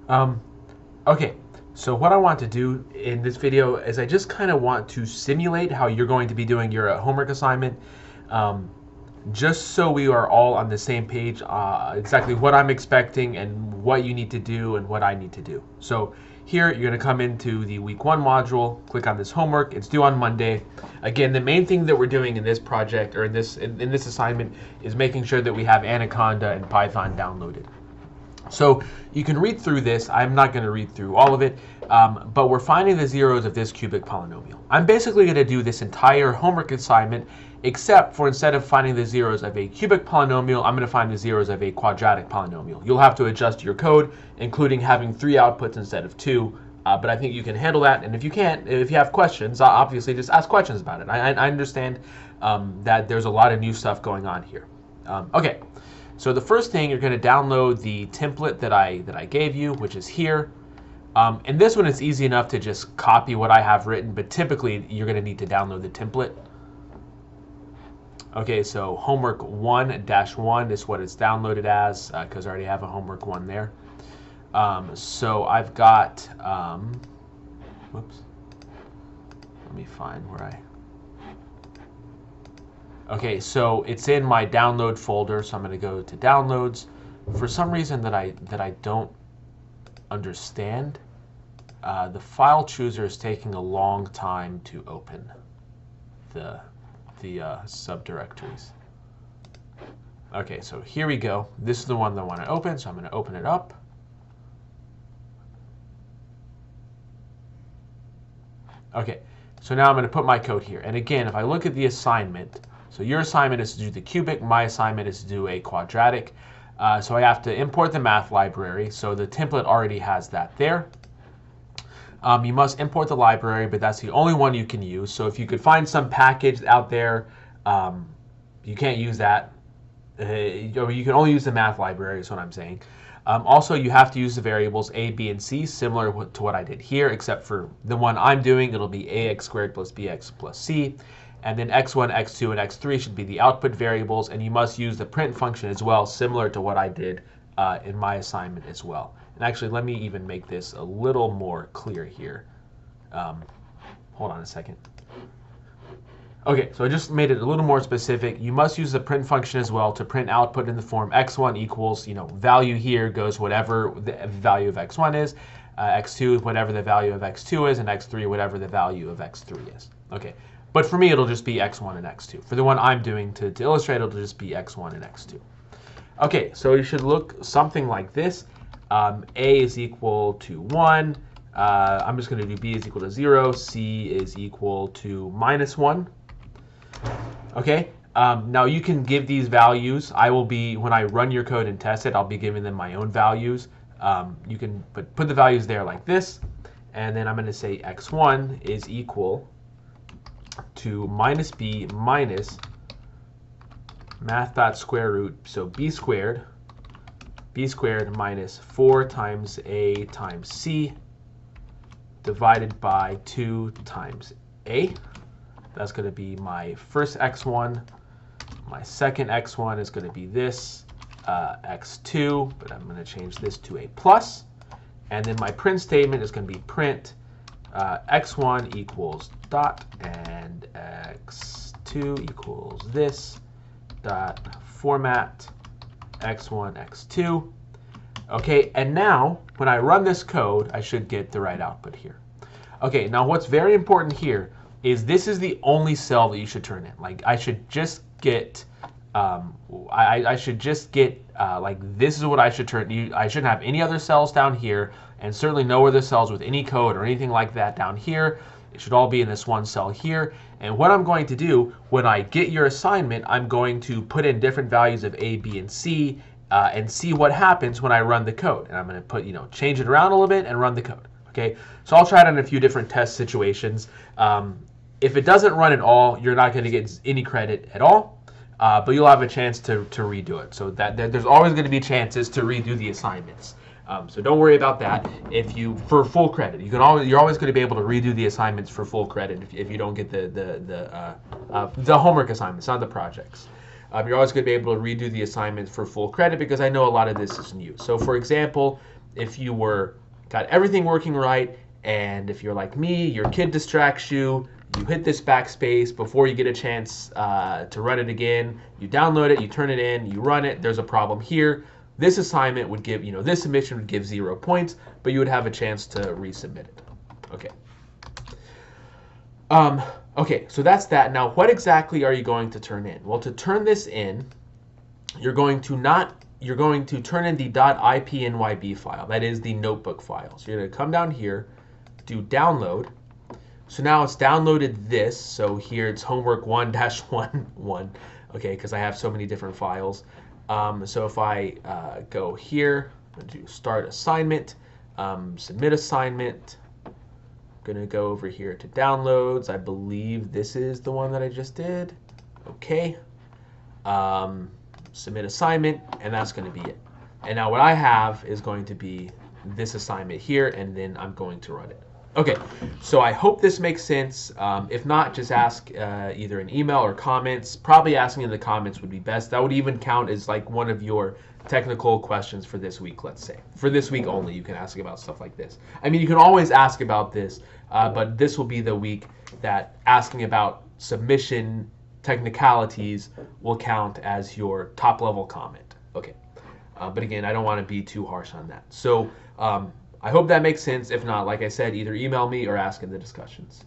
Um, okay, so what I want to do in this video is I just kind of want to simulate how you're going to be doing your homework assignment, um, just so we are all on the same page, exactly what I'm expecting and what you need to do and what I need to do. So here you're going to come into the week 1 module, click on this homework. It's due on Monday. Again, the main thing that we're doing in this project or in this assignment is making sure that we have Anaconda and Python downloaded. So you can read through this. I'm not going to read through all of it, but we're finding the zeros of this cubic polynomial. I'm basically going to do this entire homework assignment, except for instead of finding the zeros of a cubic polynomial, I'm going to find the zeros of a quadratic polynomial. You'll have to adjust your code, including having 3 outputs instead of 2, but I think you can handle that. And if you can't, if you have questions, obviously just ask questions about it. I understand that there's a lot of new stuff going on here. Okay. So the first thing, you're going to download the template that I gave you, which is here. And this one, it's easy enough to just copy what I have written, but typically you're going to need to download the template. Okay, so homework 1-1 is what it's downloaded as, because I already have a homework 1 there. So I've got, whoops, let me find where I... Okay, so it's in my download folder, so I'm going to go to downloads. For some reason that I don't understand, the file chooser is taking a long time to open the subdirectories. Okay, so here we go. This is the one that I want to open, so I'm going to open it up. Okay, so now I'm going to put my code here. And again, if I look at the assignment, so your assignment is to do the cubic, my assignment is to do a quadratic. So I have to import the math library. So the template already has that there. You must import the library, but that's the only one you can use. So if you could find some package out there, you can't use that. Or you can only use the math library is what I'm saying. Also, you have to use the variables a, b, and c, similar to what I did here, except for the one I'm doing, it'll be ax squared plus bx plus c. And then x1, x2, and x3 should be the output variables, and you must use the print function as well, similar to what I did in my assignment as well. And actually, let me even make this a little more clear here. Hold on a second. Okay, so I just made it a little more specific. You must use the print function as well to print output in the form x1 equals, value here goes whatever the value of x1 is, x2 whatever the value of x2 is, and x3 whatever the value of x3 is. Okay. But for me, it'll just be x1 and x2. For the one I'm doing to illustrate, it'll just be x1 and x2. Okay, so you should look something like this. A is equal to 1. I'm just going to do b is equal to 0. C is equal to minus 1. Okay, now you can give these values. I will be, when I run your code and test it, I'll be giving them my own values. You can put the values there like this. And then I'm going to say x1 is equal to minus b minus math.square root, so b squared minus 4 times a times c divided by 2 times a. That's going to be my first x1. My second x1 is going to be this, x2, but I'm going to change this to a plus. And then my print statement is going to be print x1 equals dot and x2 equals this dot format x1 x2. Okay, and now when I run this code, I should get the right output here. Okay, now what's very important here is this is the only cell that you should turn in. Like I should just get I should just get like this is what I should turn. I shouldn't have any other cells down here, and certainly no other cells with any code or anything like that down here. It should all be in this one cell here. And what I'm going to do when I get your assignment, I'm going to put in different values of A, B, and C and see what happens when I run the code. And I'm going to put, change it around a little bit and run the code. Okay, so I'll try it in a few different test situations. If it doesn't run at all, you're not going to get any credit at all. But you'll have a chance to redo it. So that there's always going to be chances to redo the assignments. So don't worry about that. For full credit, you're always going to be able to redo the assignments for full credit if you don't get the homework assignments, not the projects. You're always going to be able to redo the assignments for full credit because I know a lot of this is new. So for example, if you got everything working right, and if you're like me, your kid distracts you, you hit this backspace before you get a chance to run it again, you download it, you turn it in, you run it, there's a problem here. This assignment would give, this submission would give 0 points, but you would have a chance to resubmit it. Okay. Okay, so that's that. Now, what exactly are you going to turn in? Well, to turn this in, you're going to turn in the .ipnyb file. That is the notebook file. So you're going to come down here, do download. So now it's downloaded this. So here it's homework 1-1, okay, because I have so many different files. So if I go here, I'm going to start assignment, submit assignment. I'm going to go over here to downloads. I believe this is the one that I just did. Okay. Submit assignment, and that's going to be it. And now what I have is going to be this assignment here, and then I'm going to run it. Okay, so I hope this makes sense. If not, just ask either an email or comments. Probably asking in the comments would be best. That would even count as like one of your technical questions for this week, let's say. For this week only, you can ask about stuff like this. I mean, you can always ask about this, but this will be the week that asking about submission technicalities will count as your top level comment. Okay, but again, I don't want to be too harsh on that. So I hope that makes sense. If not, like I said, either email me or ask in the discussions.